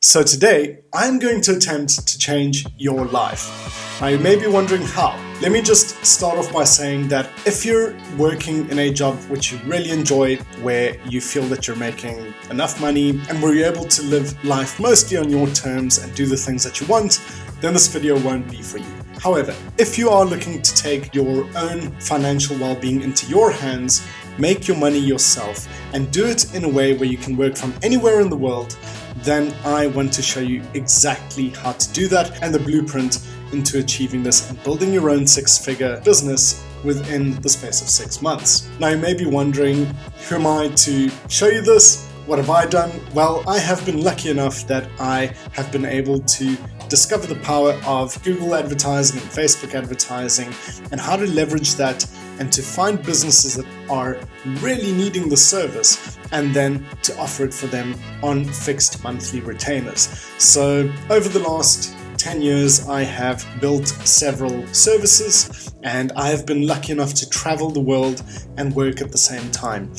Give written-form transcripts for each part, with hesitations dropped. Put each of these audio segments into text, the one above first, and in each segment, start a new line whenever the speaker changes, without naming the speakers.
So today, I'm going to attempt to change your life. Now you may be wondering how. Let me just start off by saying that if you're working in a job which you really enjoy, where you feel that you're making enough money and where you're able to live life mostly on your terms and do the things that you want, then this video won't be for you. However, if you are looking to take your own financial well-being into your hands, make your money yourself, and do it in a way where you can work from anywhere in the world, then I want to show you exactly how to do that and the blueprint into achieving this and building your own six-figure business within the space of 6 months. Now you may be wondering, who am I to show you this? What have I done? Well, I have been lucky enough that I have been able to discover the power of Google advertising and Facebook advertising and how to leverage that and to find businesses that are really needing the service and then to offer it for them on fixed monthly retainers. So over the last 10 years, I have built several services and I have been lucky enough to travel the world and work at the same time.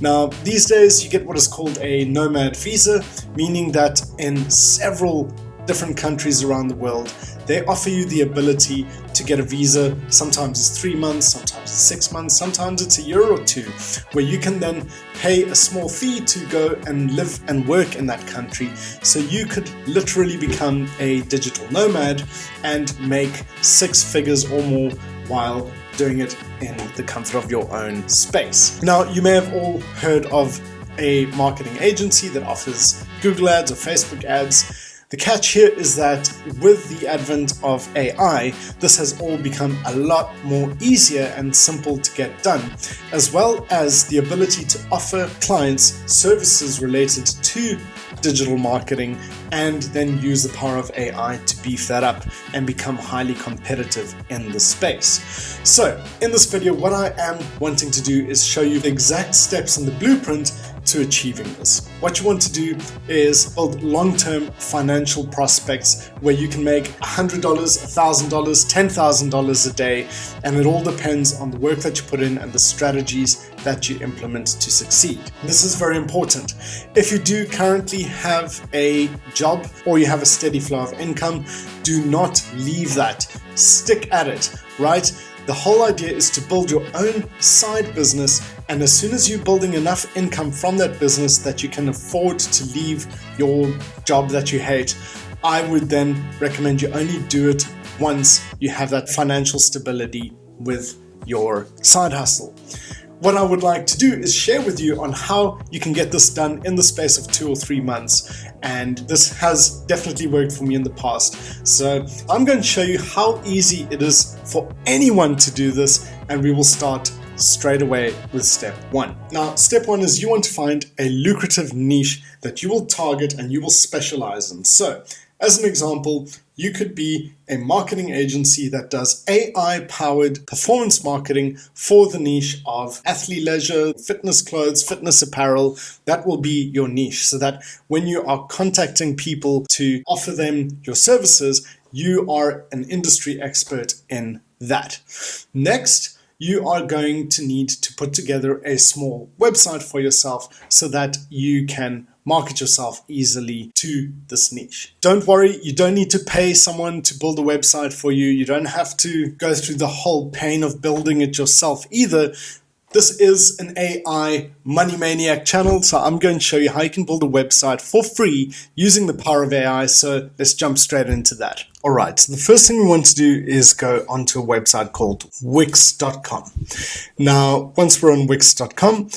Now, these days you get what is called a nomad visa, meaning that in several different countries around the world, they offer you the ability to get a visa. Sometimes it's 3 months, sometimes it's 6 months, sometimes it's a year or two, where you can then pay a small fee to go and live and work in that country. So you could literally become a digital nomad and make 6 figures or more while doing it in the comfort of your own space. Now, you may have all heard of a marketing agency that offers Google ads or Facebook ads. The catch here is that with the advent of AI, this has all become a lot more easier and simple to get done, as well as the ability to offer clients services related to digital marketing and then use the power of AI to beef that up and become highly competitive in the space. So in this video, what I am wanting to do is show you the exact steps in the blueprint to achieving this. What you want to do is build long-term financial prospects where you can make $100, $1,000, $10,000 a day, and it all depends on the work that you put in and the strategies that you implement to succeed. This is very important. If you do currently have a job or you have a steady flow of income, do not leave that. Stick at it, right? The whole idea is to build your own side business, and as soon as you're building enough income from that business that you can afford to leave your job that you hate, I would then recommend you only do it once you have that financial stability with your side hustle. What I would like to do is share with you on how you can get this done in the space of 2 or 3 months. And this has definitely worked for me in the past. So I'm going to show you how easy it is for anyone to do this. And we will start straight away with step 1. Now, step 1 is you want to find a lucrative niche that you will target and you will specialize in. So as an example, you could be a marketing agency that does AI-powered performance marketing for the niche of athleisure, fitness clothes, fitness apparel. That will be your niche, so that when you are contacting people to offer them your services, you are an industry expert in that. Next, you are going to need to put together a small website for yourself so that you can market yourself easily to this niche. Don't worry, you don't need to pay someone to build a website for you. You don't have to go through the whole pain of building it yourself either. This is an AI Money Maniac channel, so I'm going to show you how you can build a website for free using the power of AI. So let's jump straight into that. All right, so the first thing we want to do is go onto a website called Wix.com. Now, once we're on Wix.com,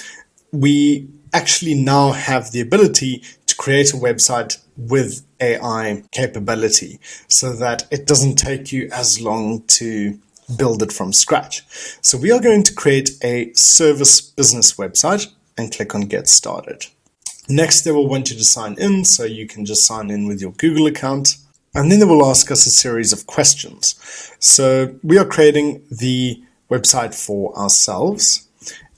we actually now have the ability to create a website with AI capability so that it doesn't take you as long to build it from scratch. So we are going to create a service business website and click on Get Started. Next, they will want you to sign in, so you can just sign in with your Google account. And then they will ask us a series of questions. So we are creating the website for ourselves,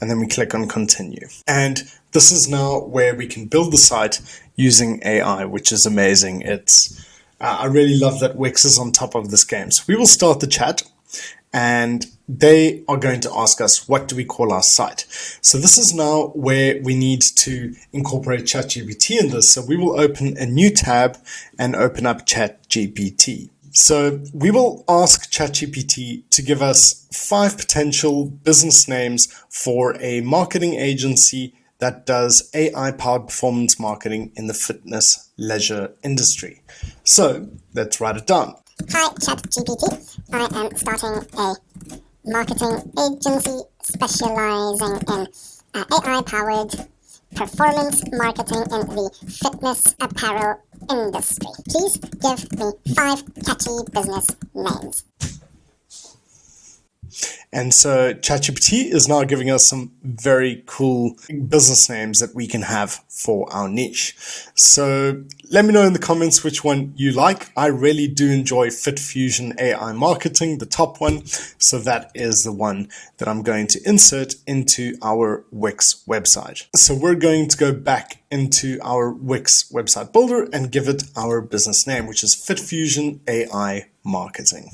and then we click on Continue. And this is now where we can build the site using AI, which is amazing. I really love that Wix is on top of this game. So we will start the chat. and they are going to ask us, what do we call our site? So this is now where we need to incorporate ChatGPT in this. So we will open a new tab and open up ChatGPT. So we will ask ChatGPT to give us 5 potential business names for a marketing agency that does AI-powered performance marketing in the fitness leisure industry. So let's write it down.
Hi, ChatGPT. I am starting a marketing agency specializing in AI-powered performance marketing in the fitness apparel industry. Please give me 5 catchy business names.
And so ChatGPT is now giving us some very cool business names that we can have for our niche. So let me know in the comments which one you like. I really do enjoy Fit Fusion AI Marketing, the top one. So that is the one that I'm going to insert into our Wix website. So we're going to go back into our Wix website builder and give it our business name, which is Fit Fusion AI Marketing.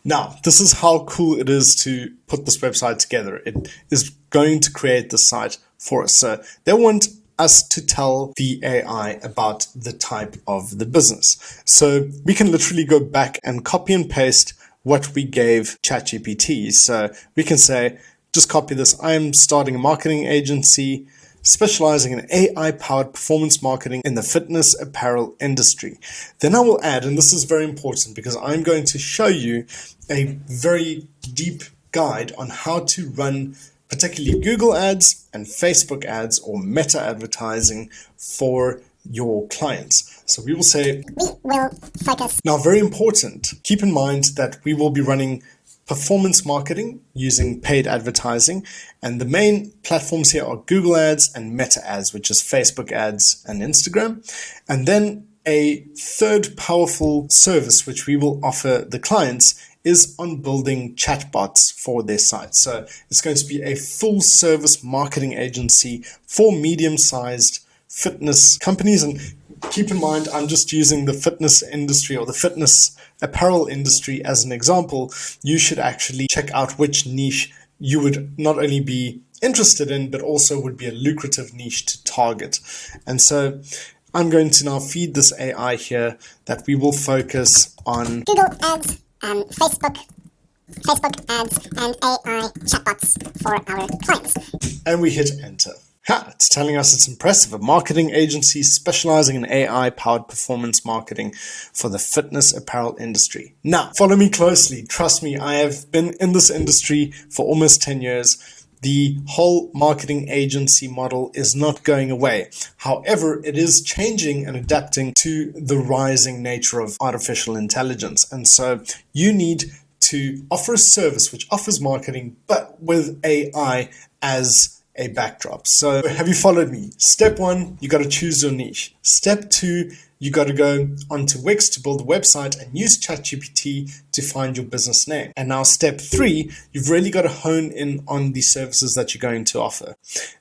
Now, this is how cool it is to put this website together. It is going to create the site for us. So they want us to tell the AI about the type of the business. So we can literally go back and copy and paste what we gave ChatGPT. So we can say, just copy this. I am starting a marketing agency specializing in AI-powered performance marketing in the fitness apparel industry. Then I will add, and this is very important because I'm going to show you a very deep guide on how to run particularly Google ads and Facebook ads or meta advertising for your clients. So we will say,
we will focus.
Now, very important, keep in mind that we will be running performance marketing using paid advertising, and the main platforms here are Google ads and meta ads, which is Facebook ads and Instagram. And then a third powerful service which we will offer the clients is on building chatbots for their site. So it's going to be a full service marketing agency for medium-sized fitness companies. And keep in mind, I'm just using the fitness industry or the fitness apparel industry as an example. You should actually check out which niche you would not only be interested in, but also would be a lucrative niche to target. And so I'm going to now feed this AI here that we will focus on
Google ads, Facebook ads, and AI chatbots for our clients.
And we hit enter. It's telling us it's impressive. A marketing agency specializing in AI-powered performance marketing for the fitness apparel industry. Now, follow me closely. Trust me, I have been in this industry for almost 10 years. The whole marketing agency model is not going away. However, it is changing and adapting to the rising nature of artificial intelligence. And so you need to offer a service which offers marketing, but with AI as a backdrop. So have you followed me? Step 1, you got to choose your niche. Step 2, you got to go onto Wix to build a website and use ChatGPT to find your business name. And now step 3, you've really got to hone in on the services that you're going to offer.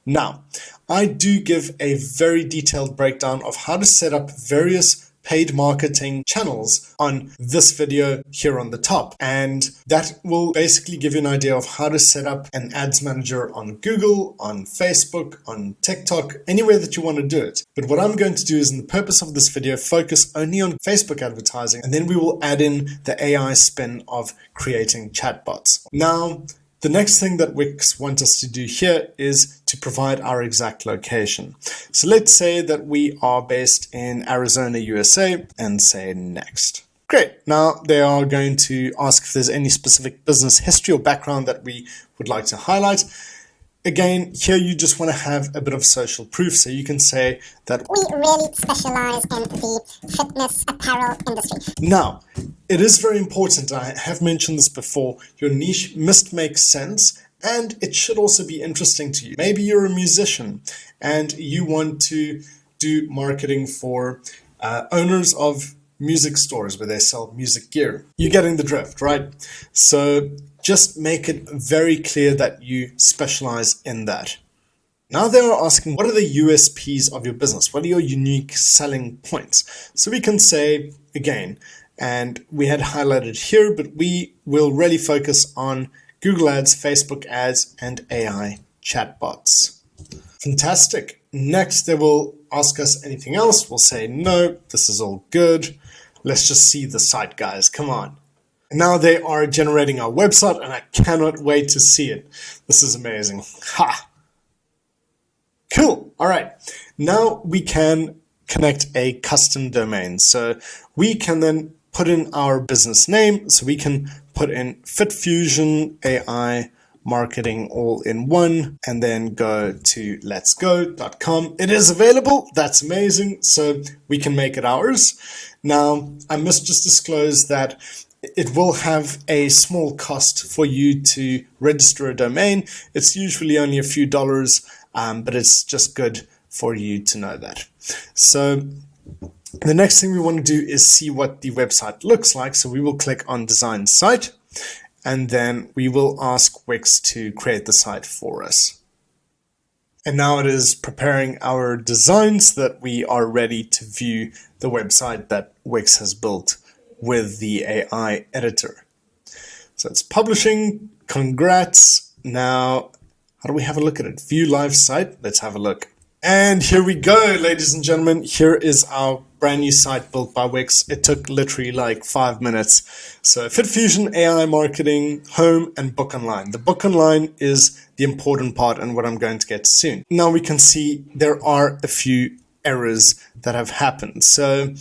Now, I do give a very detailed breakdown of how to set up various paid marketing channels on this video here on the top. And that will basically give you an idea of how to set up an ads manager on Google, on Facebook, on TikTok, anywhere that you want to do it. But what I'm going to do is, in the purpose of this video, focus only on Facebook advertising, and then we will add in the AI spin of creating chatbots. Now, the next thing that Wix wants us to do here is to provide our exact location. So let's say that we are based in Arizona, USA, and say next. Great. Now they are going to ask if there's any specific business history or background that we would like to highlight. Again, here you just want to have a bit of social proof. So you can say that
we really specialize in the fitness apparel industry.
Now, it is very important, I have mentioned this before, your niche must make sense and it should also be interesting to you. Maybe you're a musician and you want to do marketing for owners of music stores where they sell music gear. You're getting the drift, right? So just make it very clear that you specialize in that. Now they are asking, what are the USPs of your business? What are your unique selling points? So we can say, again, and we had highlighted here, but we will really focus on Google Ads, Facebook ads, and AI chatbots. Fantastic. Next, they will ask us anything else. We'll say, no, this is all good. Let's just see the site, guys. Come on. And now they are generating our website, and I cannot wait to see it. This is amazing. Ha! Cool. All right. Now we can connect a custom domain. So we can then put in our business name. So we can put in FitFusion AI Marketing all in one, and then go to letsgo.com. It is available. That's amazing. So we can make it ours. Now, I must just disclose that it will have a small cost for you to register a domain. It's usually only a few dollars, but it's just good for you to know that. So the next thing we want to do is see what the website looks like. So we will click on Design Site, and then we will ask Wix to create the site for us. And now it is preparing our design so that we are ready to view the website that Wix has built with the AI editor. So it's publishing. Congrats. Now, how do we have a look at it? View live site. Let's have a look. And here we go, ladies and gentlemen. Here is our brand new site built by Wix. It took literally like 5 minutes. So FitFusion, AI Marketing, Home, and Book Online. The Book Online is the important part and what I'm going to get soon. Now we can see there are a few errors that have happened. So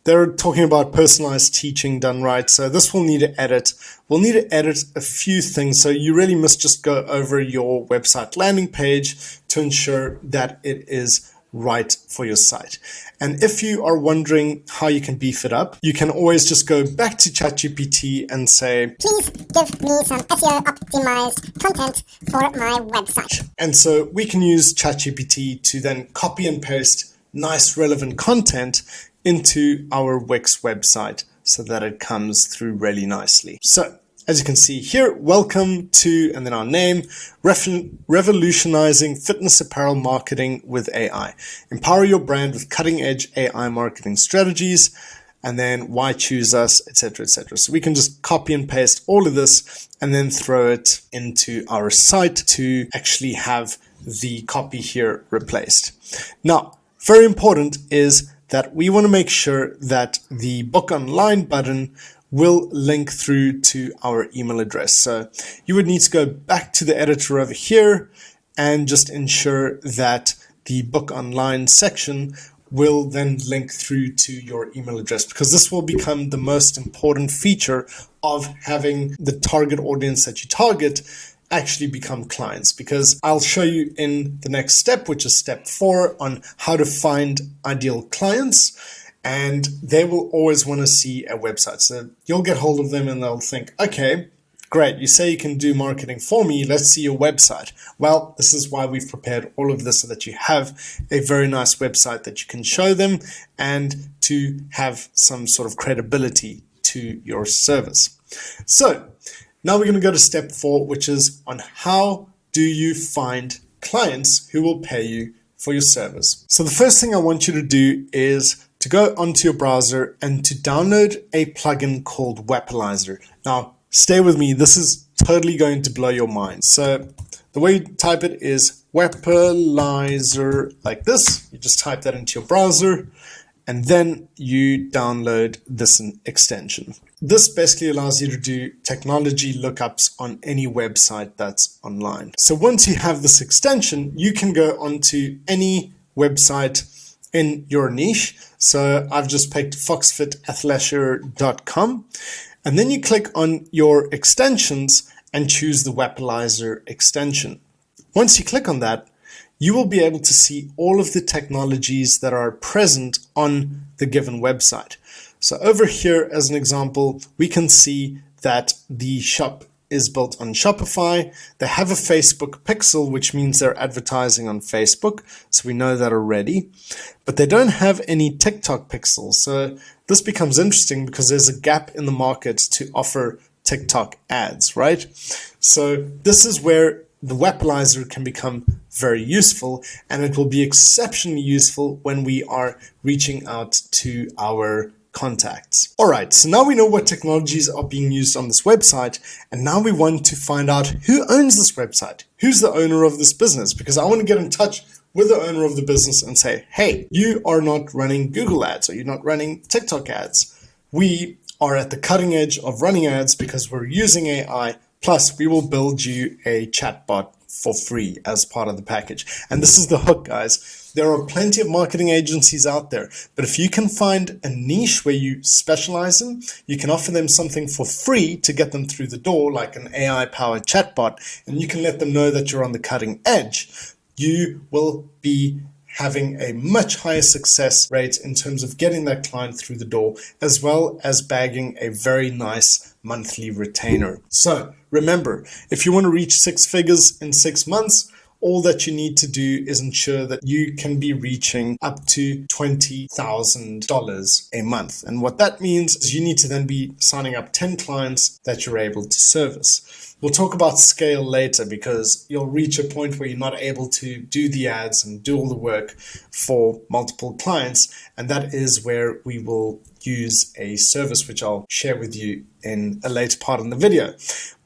they're talking about personalized teaching done right. So this will need to edit. We'll need to edit a few things. So you really must just go over your website landing page to ensure that it is right for your site. And if you are wondering how you can beef it up, you can always just go back to ChatGPT and say,
please give me some SEO optimized content for my website.
And so we can use ChatGPT to then copy and paste nice relevant content into our Wix website so that it comes through really nicely. So as you can see here, welcome to, and then our name, revolutionizing fitness apparel marketing with AI. Empower your brand with cutting edge AI marketing strategies, and then why choose us, etc., etc. So we can just copy and paste all of this and then throw it into our site to actually have the copy here replaced. Now, very important is that we want to make sure that the Book Online button will link through to our email address. So you would need to go back to the editor over here and just ensure that the Book Online section will then link through to your email address, because this will become the most important feature of having the target audience that you target actually become clients, because I'll show you in the next step, which is step 4, on how to find ideal clients. And they will always want to see a website. So you'll get hold of them and they'll think, okay, great, you say you can do marketing for me, let's see your website. Well, this is why we've prepared all of this, so that you have a very nice website that you can show them and to have some sort of credibility to your service. So now we're going to go to step 4, which is on how do you find clients who will pay you for your service. So the first thing I want you to do is to go onto your browser and to download a plugin called Wapalizer. Now, stay with me. This is totally going to blow your mind. So the way you type it is Wapalizer, like this. You just type that into your browser, and then you download this extension. This basically allows you to do technology lookups on any website that's online. So once you have this extension, you can go onto any website in your niche. So I've just picked foxfitathleisure.com, and then you click on your extensions and choose the Wapalizer extension. Once you click on that, you will be able to see all of the technologies that are present on the given website. So over here, as an example, we can see that the shop is built on Shopify. They have a Facebook pixel, which means they're advertising on Facebook. So we know that already, but they don't have any TikTok pixels. So this becomes interesting because there's a gap in the market to offer TikTok ads, right? So this is where the Wapalizer can become very useful, and it will be exceptionally useful when we are reaching out to our contacts. Alright, so now we know what technologies are being used on this website, and now we want to find out who owns this website. Who's the owner of this business? Because I want to get in touch with the owner of the business and say, hey, you are not running Google ads, or you're not running TikTok ads. We are at the cutting edge of running ads because we're using AI, plus we will build you a chatbot for free as part of the package. And this is the hook, guys. There are plenty of marketing agencies out there, but if you can find a niche where you specialize in, you can offer them something for free to get them through the door, like an AI-powered chatbot, and you can let them know that you're on the cutting edge. You will be having a much higher success rate in terms of getting that client through the door, as well as bagging a very nice monthly retainer. So remember, if you want to reach 6 figures in 6 months, all that you need to do is ensure that you can be reaching up to $20,000 a month. And what that means is you need to then be signing up 10 clients that you're able to service. We'll talk about scale later, because you'll reach a point where you're not able to do the ads and do all the work for multiple clients. And that is where we will use a service, which I'll share with you in a later part in the video.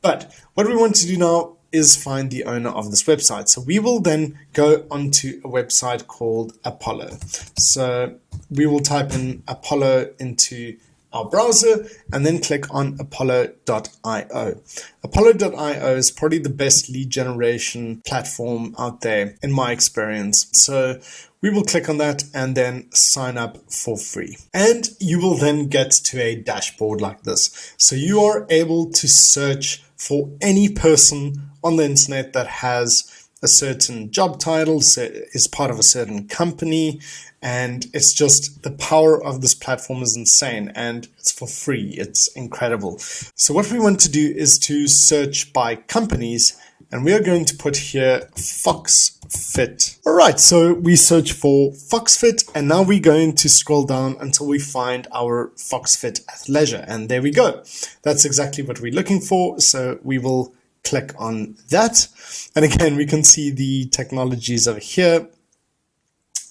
But what we want to do now is find the owner of this website. So we will then go onto a website called Apollo. So we will type in Apollo into our browser and then click on apollo.io. Apollo.io is probably the best lead generation platform out there in my experience. So we will click on that and then sign up for free. And you will then get to a dashboard like this. So you are able to search for any person on the internet that has a certain job title, so is part of a certain company, and it's just the power of this platform is insane, and it's for free. It's incredible. So what we want to do is to search by companies, and we are going to put here FoxFit. All right, so we search for FoxFit, and now we're going to scroll down until we find our FoxFit Athleisure, and there we go. That's exactly what we're looking for, so we will click on that. And again, we can see the technologies over here.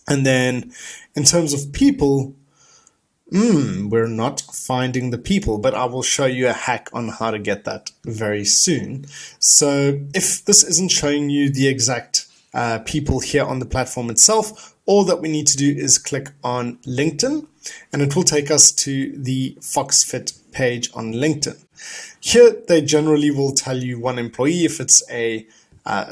And then in terms of people, we're not finding the people, but I will show you a hack on how to get that very soon. So if this isn't showing you the exact people here on the platform itself, all that we need to do is click on LinkedIn, and it will take us to the FoxFit page on LinkedIn. Here, they generally will tell you one employee if it's a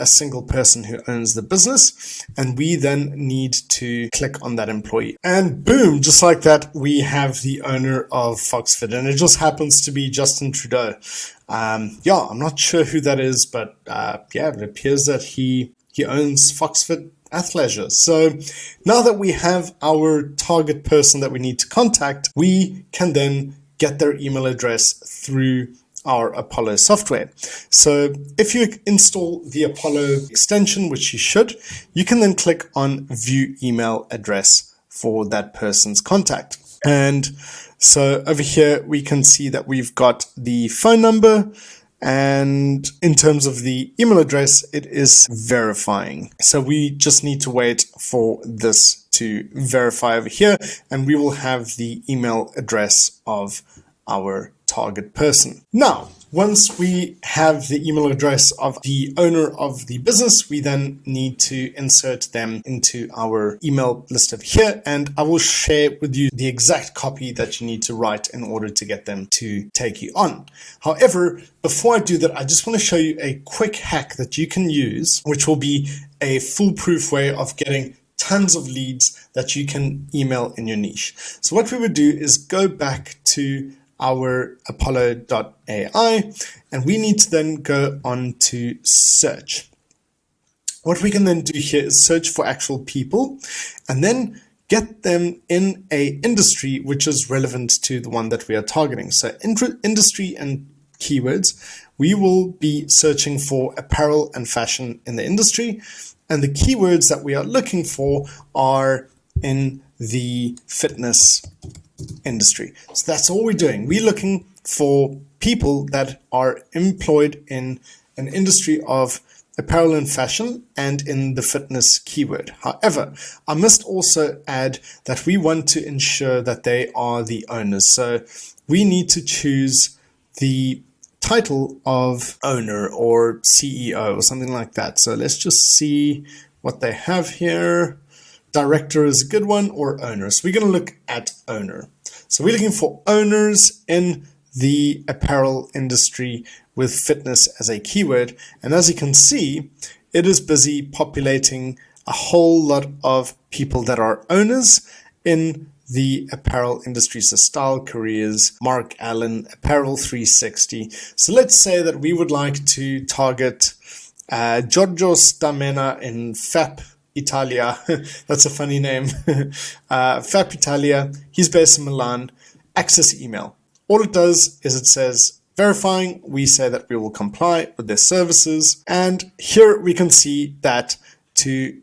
single person who owns the business, and we then need to click on that employee. And boom, just like that, we have the owner of FoxFit, and it just happens to be Justin Trudeau. I'm not sure who that is, but it appears that he owns FoxFit Athleisure. So now that we have our target person that we need to contact, we can then get their email address through our Apollo software. So if you install the Apollo extension, which you should, you can then click on view email address for that person's contact. And so over here, we can see that we've got the phone number, and in terms of the email address, it is verifying. So we just need to wait for this to verify over here, and we will have the email address of our target person. Now, once we have the email address of the owner of the business, we then need to insert them into our email list over here, and I will share with you the exact copy that you need to write in order to get them to take you on. However, before I do that, I just want to show you a quick hack that you can use, which will be a foolproof way of getting tons of leads that you can email in your niche. So what we would do is go back to our apollo.ai, and we need to then go on to search. What we can then do here is search for actual people and then get them in a industry which is relevant to the one that we are targeting. So industry and keywords, we will be searching for apparel and fashion in the industry, and the keywords that we are looking for are in the fitness industry. So that's all we're doing. We're looking for people that are employed in an industry of apparel and fashion and in the fitness keyword. However, I must also add that we want to ensure that they are the owners. So we need to choose the title of owner or CEO or something like that. So let's just see what they have here. Director is a good one, or owner. So we're going to look at owner. So we're looking for owners in the apparel industry with fitness as a keyword. And as you can see, it is busy populating a whole lot of people that are owners in the apparel industry. So Style Careers, Mark Allen, Apparel 360. So let's say that we would like to target Giorgio Stamena in FAP Italia. That's a funny name. FAP Italia. He's based in Milan. Access email. All it does is it says verifying. We say that we will comply with their services. And here we can see that to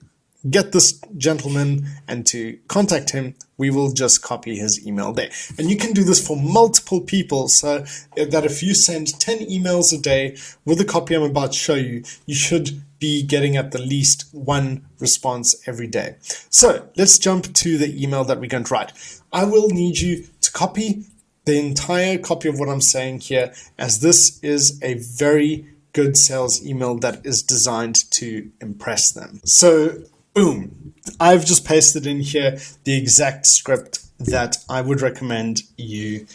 get this gentleman and to contact him, we will just copy his email there. And you can do this for multiple people, so that if you send 10 emails a day with the copy I'm about to show you, you should be getting at the least one response every day. So let's jump to the email that we're going to write. I will need you to copy the entire copy of what I'm saying here, as this is a very good sales email that is designed to impress them. So boom, I've just pasted in here the exact script that I would recommend you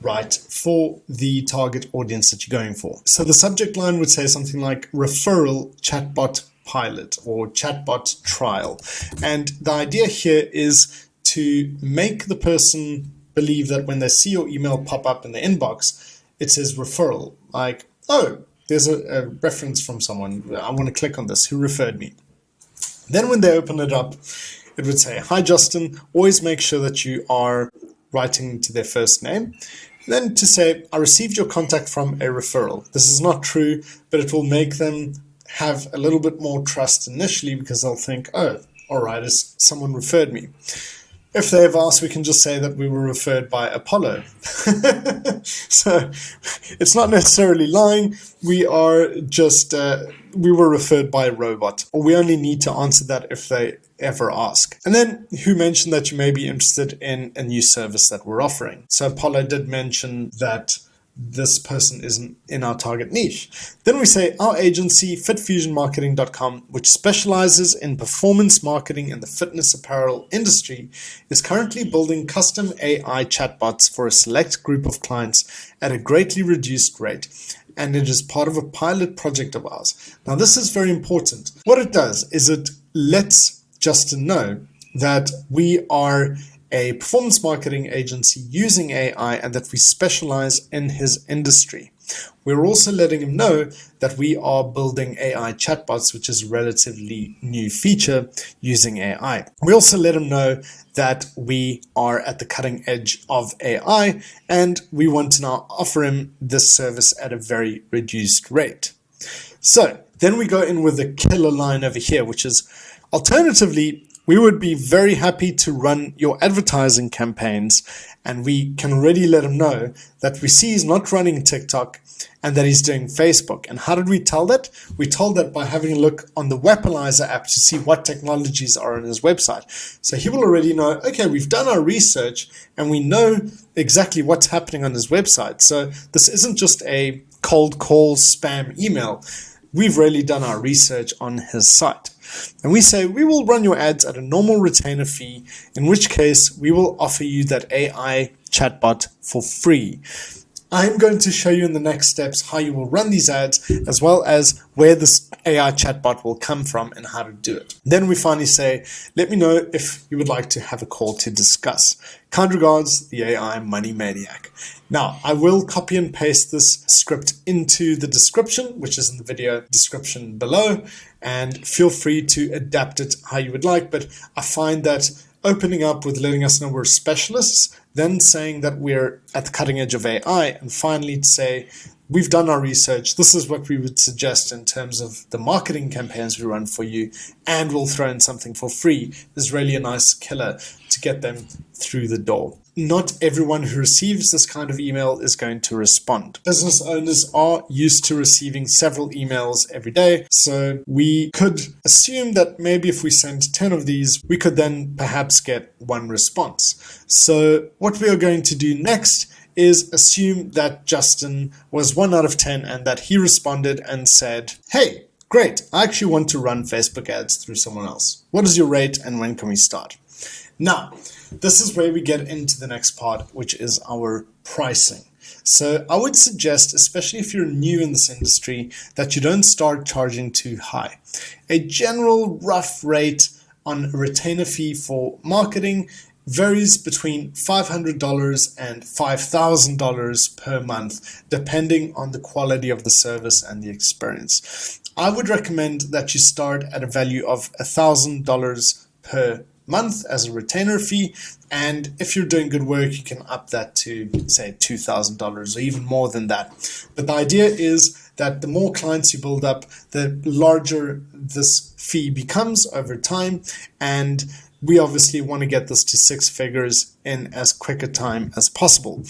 write for the target audience that you're going for. So the subject line would say something like referral chatbot pilot or chatbot trial. And the idea here is to make the person believe that when they see your email pop up in the inbox, it says referral. Like, oh, there's a reference from someone. I want to click on this. Who referred me? Then when they open it up, it would say, hi, Justin. Always make sure that you are writing to their first name. Then to say, I received your contact from a referral. This is not true, but it will make them have a little bit more trust initially, because they'll think, oh, all right, someone referred me. If they have asked, we can just say that we were referred by Apollo. So it's not necessarily lying. We are just, we were referred by a robot. Or we only need to answer that if they ever ask. And then who mentioned that you may be interested in a new service that we're offering. So Apollo did mention that this person isn't in our target niche. Then we say our agency, fitfusionmarketing.com, which specializes in performance marketing in the fitness apparel industry, is currently building custom AI chatbots for a select group of clients at a greatly reduced rate. And it is part of a pilot project of ours. Now, this is very important. What it does is it lets Justin know that we are a performance marketing agency using AI and that we specialize in his industry. We're also letting him know that we are building AI chatbots, which is a relatively new feature using AI. We also let him know that we are at the cutting edge of AI and we want to now offer him this service at a very reduced rate. So then we go in with the killer line over here, which is alternatively, we would be very happy to run your advertising campaigns, and we can already let him know that we see he's not running TikTok and that he's doing Facebook. And how did we tell that? We told that by having a look on the Weaponizer app to see what technologies are on his website. So he will already know, okay, we've done our research and we know exactly what's happening on his website. So this isn't just a cold call spam email. We've really done our research on his site. And we say, we will run your ads at a normal retainer fee, in which case we will offer you that AI chatbot for free. I'm going to show you in the next steps how you will run these ads, as well as where this AI chatbot will come from and how to do it. Then we finally say, let me know if you would like to have a call to discuss. Kind regards, the AI Money Maniac. Now, I will copy and paste this script into the description, which is in the video description below, and feel free to adapt it how you would like. But I find that opening up with letting us know we're specialists, then saying that we're at the cutting edge of AI, and finally to say, we've done our research, this is what we would suggest in terms of the marketing campaigns we run for you, and we'll throw in something for free, is really a nice killer to get them through the door. not everyone who receives this kind of email is going to respond. Business owners are used to receiving several emails every day, so we could assume that maybe if we send 10 of these, we could then perhaps get one response. So what we are going to do next is assume that Justin was 1 out of 10 and that he responded and said, "Hey, great, I actually want to run Facebook ads through someone else. What is your rate and when can we start?" Now, this is where we get into the next part, which is our pricing. So I would suggest, especially if you're new in this industry, that you don't start charging too high. A general rough rate on a retainer fee for marketing varies between $500 and $5,000 per month, depending on the quality of the service and the experience. I would recommend that you start at a value of $1,000 per month as a retainer fee, and if you're doing good work, you can up that to say $2,000 or even more than that. But the idea is that the more clients you build up, the larger this fee becomes over time, and we obviously want to get this to 6 figures in as quick a time as possible.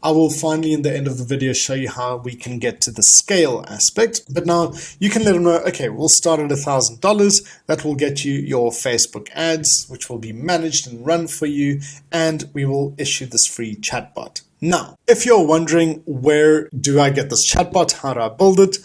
I will finally, in the end of the video, show you how we can get to the scale aspect. But now you can let them know, okay, we'll start at $1,000. That will get you your Facebook ads, which will be managed and run for you, and we will issue this free chatbot. Now, if you're wondering, where do I get this chatbot? How do I build it?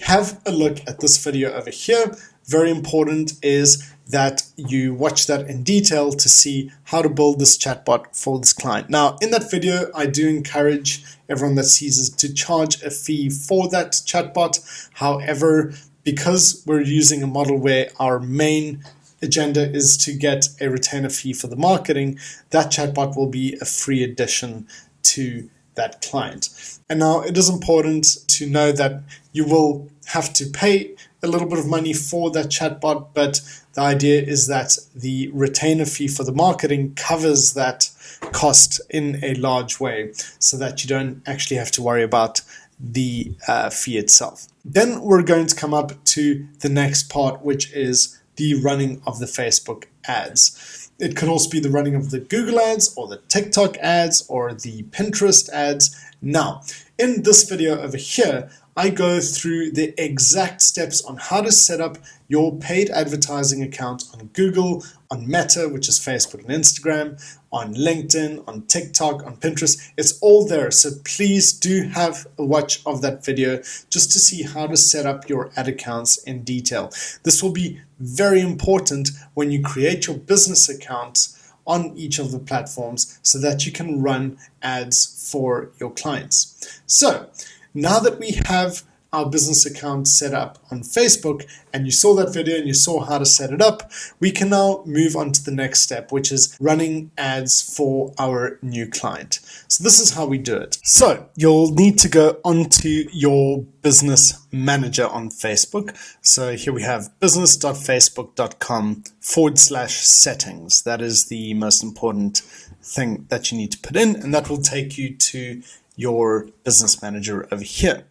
Have a look at this video over here. Very important is that you watch that in detail to see how to build this chatbot for this client. Now, in that video, I do encourage everyone that sees it to charge a fee for that chatbot. However, because we're using a model where our main agenda is to get a retainer fee for the marketing, that chatbot will be a free addition to that client. And now it is important to know that you will have to pay a little bit of money for that chatbot, but the idea is that the retainer fee for the marketing covers that cost in a large way so that you don't actually have to worry about the fee itself. Then we're going to come up to the next part, which is the running of the Facebook ads. It could also be the running of the Google ads or the TikTok ads or the Pinterest ads. Now, in this video over here, I go through the exact steps on how to set up your paid advertising account on Google, on Meta, which is Facebook and Instagram, on LinkedIn, on TikTok, on Pinterest. It's all there. So please do have a watch of that video just to see how to set up your ad accounts in detail. This will be very important when you create your business accounts on each of the platforms so that you can run ads for your clients. So now that we have our business account set up on Facebook, and you saw that video and you saw how to set it up, we can now move on to the next step, which is running ads for our new client. So this is how we do it. So you'll need to go onto your business manager on Facebook. So here we have business.facebook.com/settings. That is the most important thing that you need to put in, and that will take you to your business manager over here.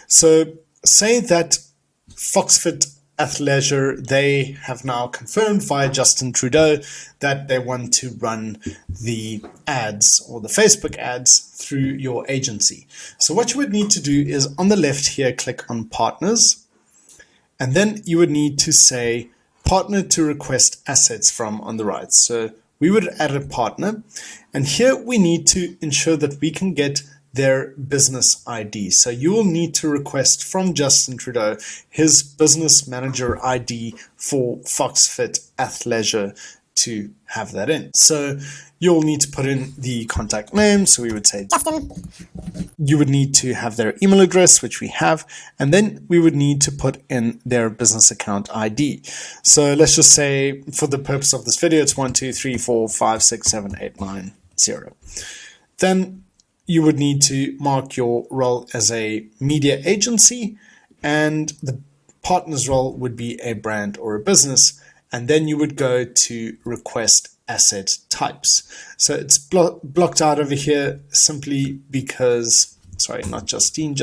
So say that Foxfit Athleisure, they have now confirmed via Justin Trudeau that they want to run the ads or the Facebook ads through your agency. So what you would need to do is on the left here, click on partners, and then you would need to say partner to request assets from on the right. So we would add a partner, and here we need to ensure that we can get their business ID. So you will need to request from Justin Trudeau his business manager ID for Foxfit Athleisure to have that in. So you'll need to put in the contact name. So we would say Justin. You would need to have their email address, which we have, and then we would need to put in their business account ID. So let's just say for the purpose of this video, it's 1, 2, 3, 4, 5, 6, 7, 8, 9, 0. Then you would need to mark your role as a media agency, and the partner's role would be a brand or a business. And then you would go to request asset types. So it's blocked out over here simply because, sorry, not Justin.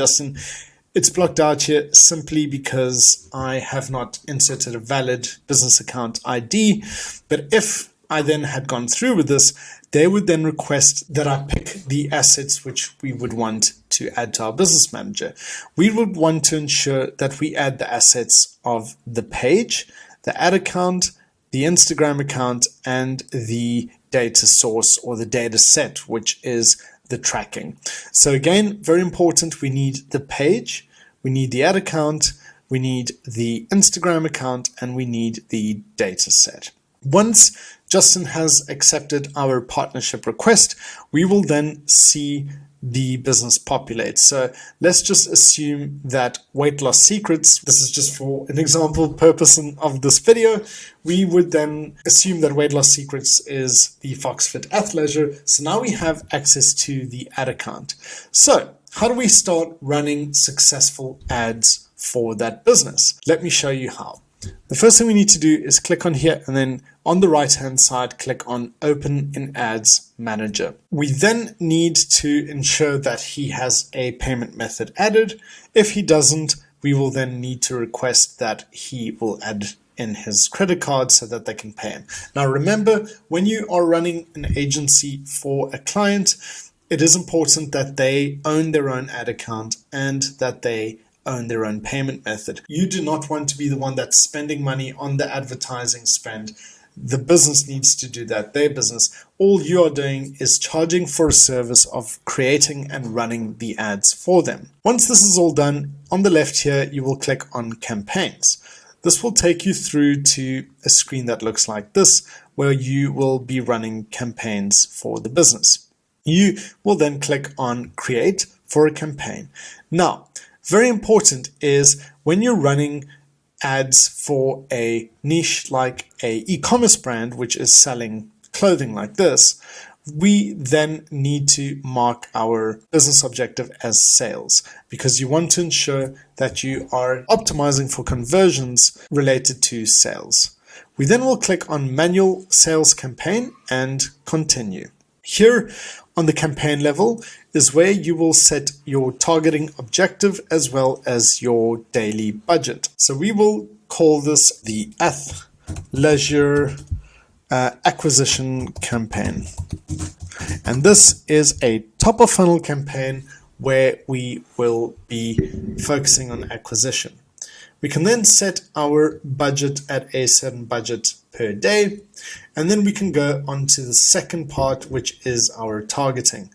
It's blocked out here simply because I have not inserted a valid business account ID. But if I then had gone through with this, they would then request that I pick the assets which we would want to add to our business manager. We would want to ensure that we add the assets of the page, the ad account, the Instagram account, and the data source or the data set, which is the tracking. So again, very important, we need the page, we need the ad account, we need the Instagram account, and we need the data set. Once Justin has accepted our partnership request, we will then see the business populate. So let's just assume that Weight Loss Secrets, this is just for an example purpose of this video, we would then assume that Weight Loss Secrets is the FoxFit Athleisure. So now we have access to the ad account. So how do we start running successful ads for that business? Let me show you how. The first thing we need to do is click on here, and then on the right hand side click on Open in Ads Manager. We then need to ensure that he has a payment method added. If he doesn't, we will then need to request that he will add in his credit card so that they can pay him. Now remember, when you are running an agency for a client, it is important that they own their own ad account and that they own their own payment method. You do not want to be the one that's spending money on the advertising spend. The business needs to do that, their business. All you are doing is charging for a service of creating and running the ads for them. Once this is all done, on the left here, you will click on campaigns. This will take you through to a screen that looks like this, where you will be running campaigns for the business. You will then click on create for a campaign. Now, very important is when you're running ads for a niche like a e-commerce brand, which is selling clothing like this, we then need to mark our business objective as sales, because you want to ensure that you are optimizing for conversions related to sales. We then will click on manual sales campaign and continue. Here on the campaign level is where you will set your targeting objective as well as your daily budget. So we will call this the Athleisure acquisition campaign. And this is a top of funnel campaign where we will be focusing on acquisition. We can then set our budget at a certain budget per day, and then we can go on to the second part, which is our targeting.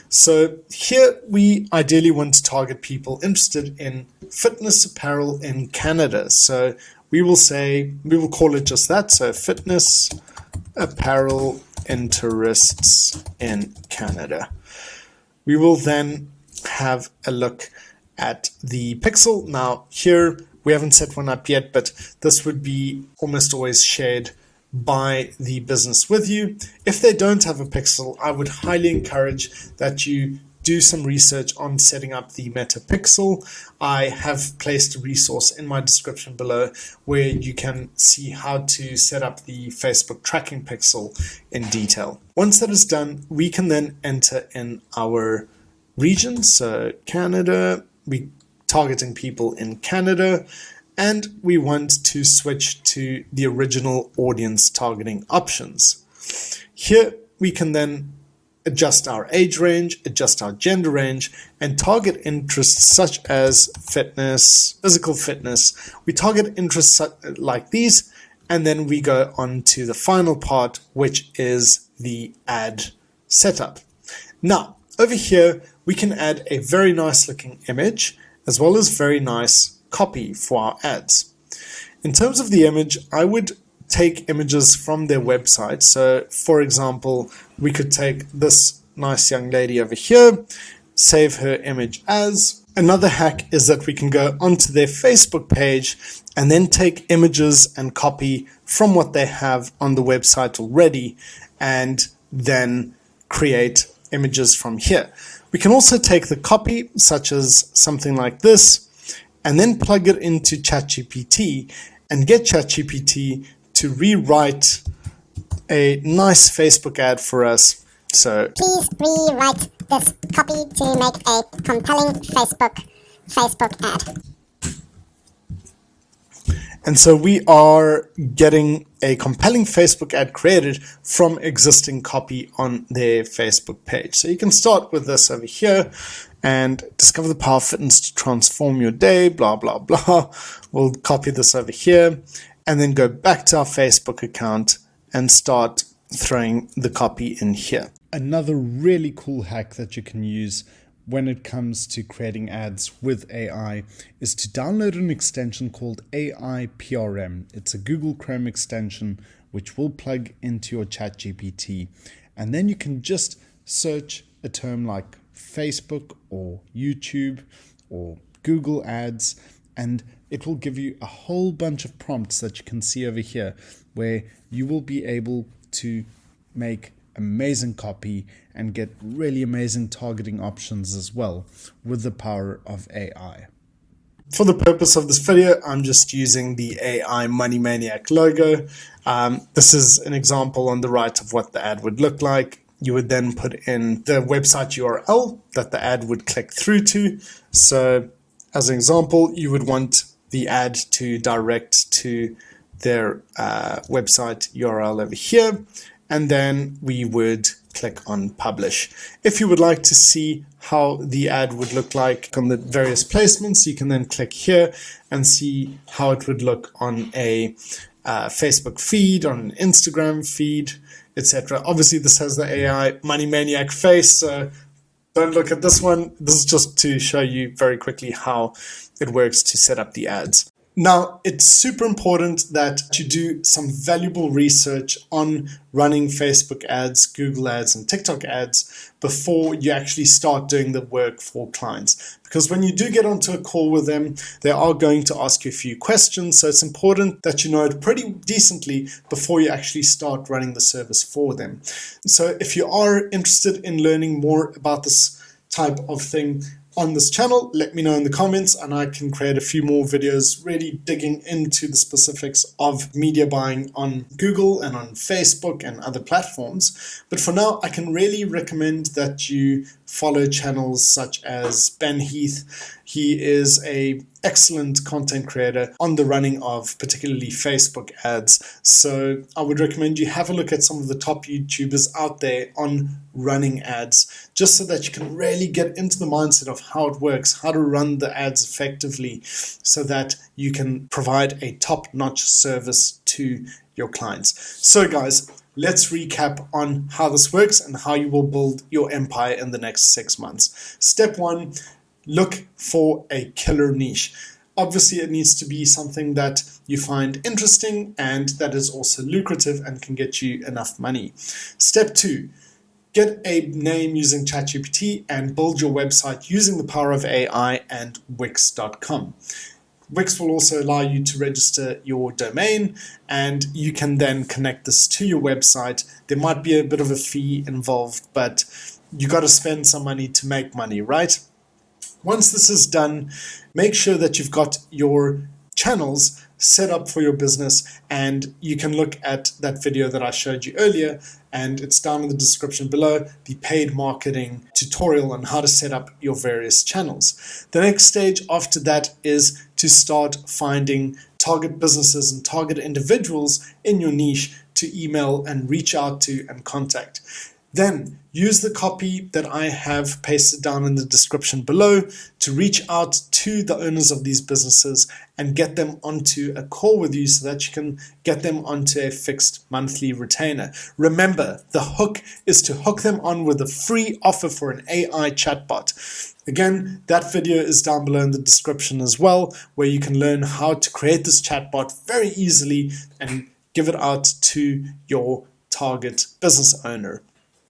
So here we ideally want to target people interested in fitness apparel in Canada. So we will call it just that. So fitness apparel interests in Canada. We will then have a look at the pixel. Now here we haven't set one up yet, but this would be almost always shared by the business with you. If they don't have a pixel, I would highly encourage that you do some research on setting up the Meta Pixel. I have placed a resource in my description below where you can see how to set up the Facebook tracking pixel in detail. Once that is done, we can then enter in our region. So Canada, we targeting people in Canada, and we want to switch to the original audience targeting options. Here we can then adjust our age range, adjust our gender range, and target interests such as fitness, physical fitness. We target interests like these, and then we go on to the final part, which is the ad setup. Now, over here, we can add a very nice looking image as well as very nice copy for our ads. In terms of the image, I would take images from their website. So for example, we could take this nice young lady over here, save her image as. Another hack is that we can go onto their Facebook page and then take images and copy from what they have on the website already and then create images from here. We can also take the copy, such as something like this, and then plug it into ChatGPT and get ChatGPT to rewrite a nice Facebook ad for us. So
please rewrite this copy to make a compelling Facebook ad.
And so we are getting a compelling Facebook ad created from existing copy on their Facebook page. So you can start with this over here and discover the power of fitness to transform your day, blah, blah, blah. We'll copy this over here and then go back to our Facebook account and start throwing the copy in here. Another really cool hack that you can use when it comes to creating ads with AI is to download an extension called AI PRM. It's a Google Chrome extension which will plug into your ChatGPT, and then you can just search a term like Facebook or YouTube or Google Ads, and it will give you a whole bunch of prompts that you can see over here where you will be able to make amazing copy and get really amazing targeting options as well with the power of AI. For the purpose of this video, I'm just using the AI Money Maniac logo. This is an example on the right of what the ad would look like. You would then put in the website URL that the ad would click through to. So as an example, you would want the ad to direct to their website URL over here. And then we would click on publish. If you would like to see how the ad would look like on the various placements, you can then click here and see how it would look on a Facebook feed, on an Instagram feed, etc. Obviously, this has the AI Money Maniac face, so don't look at this one. This is just to show you very quickly how it works to set up the ads. Now, it's super important that you do some valuable research on running Facebook ads, Google ads, and TikTok ads before you actually start doing the work for clients. Because when you do get onto a call with them, they are going to ask you a few questions. So it's important that you know it pretty decently before you actually start running the service for them. So if you are interested in learning more about this type of thing on this channel, let me know in the comments and I can create a few more videos really digging into the specifics of media buying on Google and on Facebook and other platforms. But for now, I can really recommend that you follow channels such as Ben Heath. He is an excellent content creator on the running of particularly Facebook ads. So I would recommend you have a look at some of the top YouTubers out there on running ads, just so that you can really get into the mindset of how it works, how to run the ads effectively, so that you can provide a top-notch service to your clients. So guys, let's recap on how this works and how you will build your empire in the next 6 months. Step 1, look for a killer niche. Obviously, it needs to be something that you find interesting and that is also lucrative and can get you enough money. Step 2, get a name using ChatGPT and build your website using the power of AI and Wix.com. Wix will also allow you to register your domain and you can then connect this to your website. There might be a bit of a fee involved, but you got to spend some money to make money, right? Once this is done, make sure that you've got your channels set up for your business, and you can look at that video that I showed you earlier, and it's down in the description below, the paid marketing tutorial on how to set up your various channels. The next stage after that is to start finding target businesses and target individuals in your niche to email and reach out to and contact. Then use the copy that I have pasted down in the description below to reach out to the owners of these businesses and get them onto a call with you so that you can get them onto a fixed monthly retainer. Remember, the hook is to hook them on with a free offer for an AI chatbot. Again, that video is down below in the description as well, where you can learn how to create this chatbot very easily and give it out to your target business owner.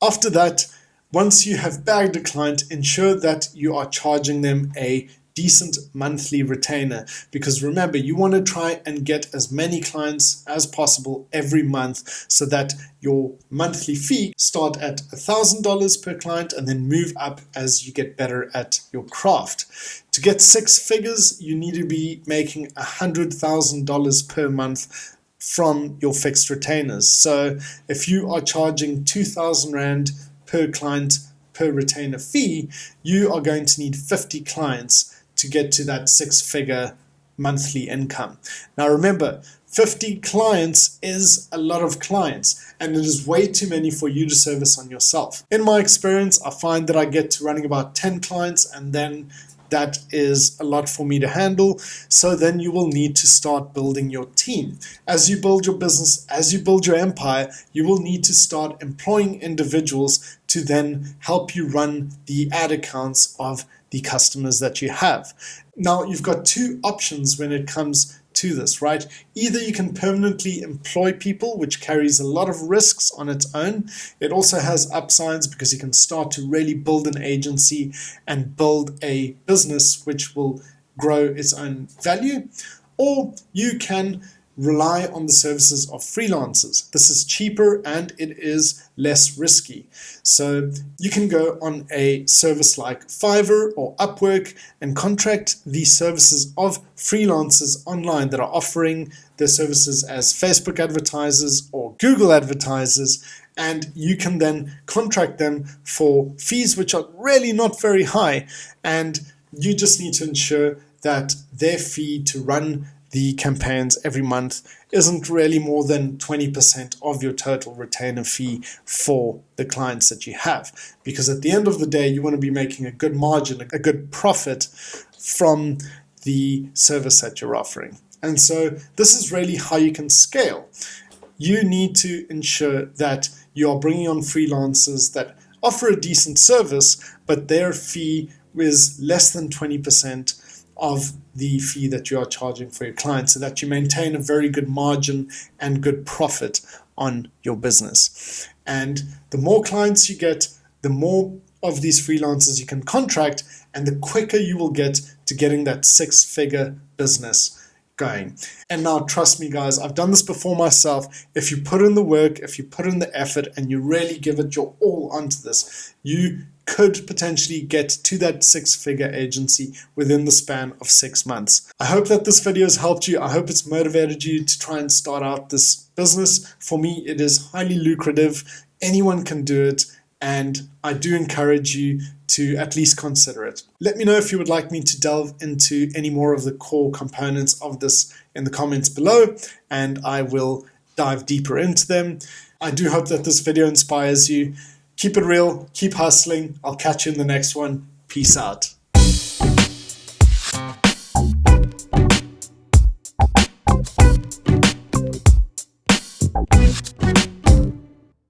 After that, once you have bagged a client, ensure that you are charging them a decent monthly retainer, because remember, you want to try and get as many clients as possible every month so that your monthly fee start at $1,000 per client and then move up as you get better at your craft. To get 6 figures, you need to be making $100,000 per month from your fixed retainers. So if you are charging 2,000 Rand per client per retainer fee, you are going to need 50 clients to get to that 6-figure monthly income. Now remember, 50 clients is a lot of clients, and it is way too many for you to service on yourself. In my experience, I find that I get to running about 10 clients, and then that is a lot for me to handle. So then you will need to start building your team. As you build your business, as you build your empire, you will need to start employing individuals to then help you run the ad accounts of the customers that you have. Now, you've got two options when it comes to this, right? Either you can permanently employ people, which carries a lot of risks on its own. It also has upsides because you can start to really build an agency and build a business which will grow its own value. Or you can rely on the services of freelancers. This is cheaper and it is less risky. So you can go on a service like Fiverr or Upwork and contract the services of freelancers online that are offering their services as Facebook advertisers or Google advertisers, and you can then contract them for fees which are really not very high, and you just need to ensure that their fee to run the campaigns every month isn't really more than 20% of your total retainer fee for the clients that you have. Because at the end of the day, you want to be making a good margin, a good profit from the service that you're offering. And so this is really how you can scale. You need to ensure that you are bringing on freelancers that offer a decent service, but their fee is less than 20% of the fee that you are charging for your clients, so that you maintain a very good margin and good profit on your business. And the more clients you get, the more of these freelancers you can contract, and the quicker you will get to getting that six-figure business going. And now, trust me guys, I've done this before myself. If you put in the work, if you put in the effort, and you really give it your all onto this, you could potentially get to that six-figure agency within the span of 6 months. I hope that this video has helped you. I hope it's motivated you to try and start out this business. For me, it is highly lucrative. Anyone can do it, and I do encourage you to at least consider it. Let me know if you would like me to delve into any more of the core components of this in the comments below, and I will dive deeper into them. I do hope that this video inspires you. Keep it real, keep hustling. I'll catch you in the next one. Peace out.